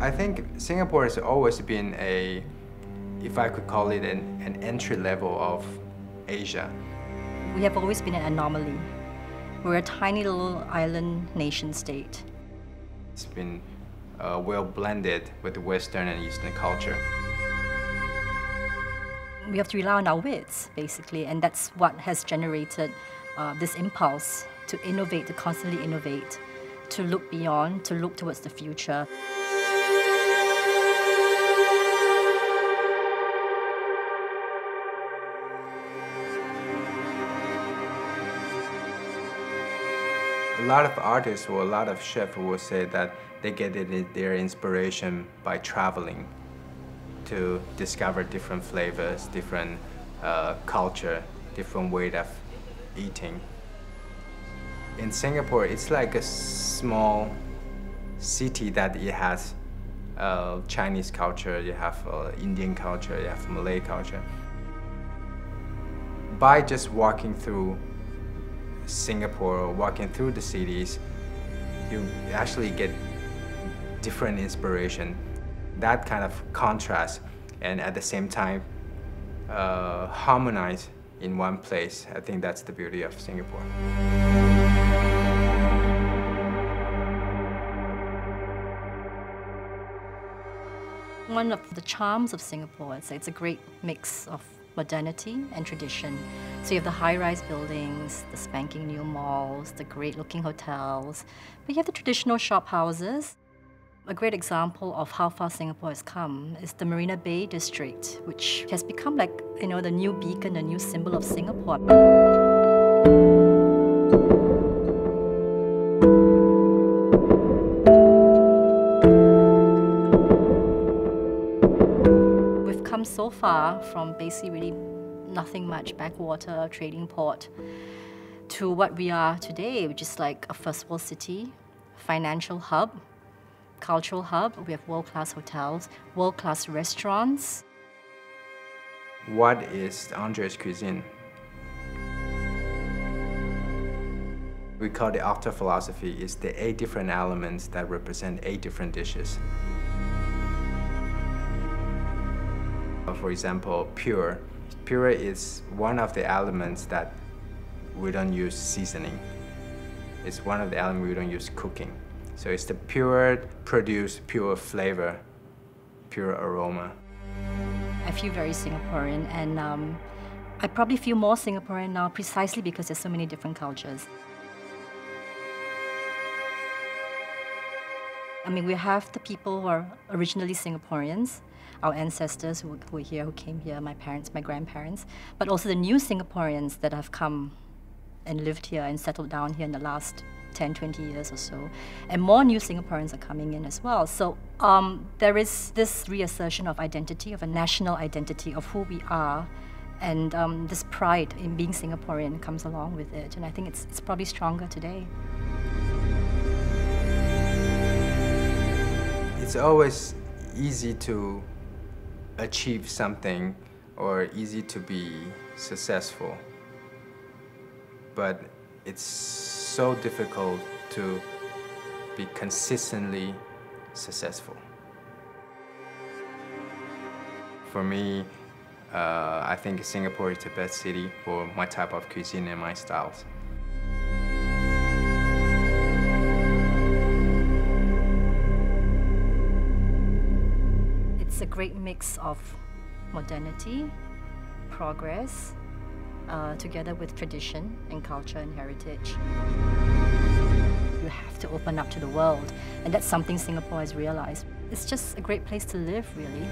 I think Singapore has always been a, if I could call it an entry level of Asia. We have always been an anomaly. We're a tiny little island nation state. It's been well blended with the Western and Eastern culture. We have to rely on our wits, basically, and that's what has generated this impulse to innovate, to constantly innovate, to look beyond, to look towards the future. A lot of artists or a lot of chefs will say that they get their inspiration by traveling to discover different flavors, different culture, different way of eating. In Singapore, it's like a small city that it has Chinese culture, you have Indian culture, you have Malay culture. By just walking through Singapore or walking through the cities, you actually get different inspiration. That kind of contrast and at the same time harmonize in one place. I think that's the beauty of Singapore. One of the charms of Singapore is it's a great mix of modernity and tradition. So you have the high-rise buildings, the spanking new malls, the great-looking hotels, but you have the traditional shop houses. A great example of how far Singapore has come is the Marina Bay district, which has become like, you know, the new beacon, the new symbol of Singapore. We've come so far from basically really nothing much, backwater, trading port, to what we are today, which is like a first world city, financial hub, cultural hub. We have world-class hotels, world-class restaurants. What is Andre's cuisine? We call the octa philosophy. It's the 8 different elements that represent 8 different dishes. For example, pure. Pure is one of the elements that we don't use seasoning. It's one of the elements we don't use cooking. So it's the pure produce, pure flavor, pure aroma. I feel very Singaporean, and I probably feel more Singaporean now precisely because there's so many different cultures. I mean, we have the people who are originally Singaporeans, our ancestors who were here, who came here, my parents, my grandparents, but also the new Singaporeans that have come and lived here and settled down here in the last 10, 20 years or so. And more new Singaporeans are coming in as well. So there is this reassertion of identity, of a national identity of who we are, and this pride in being Singaporean comes along with it. And I think it's probably stronger today. It's always easy to achieve something or easy to be successful, but it's so difficult to be consistently successful. For me, I think Singapore is the best city for my type of cuisine and my styles. It's a great mix of modernity, progress, together with tradition and culture and heritage. You have to open up to the world, and that's something Singapore has realized. It's just a great place to live, really.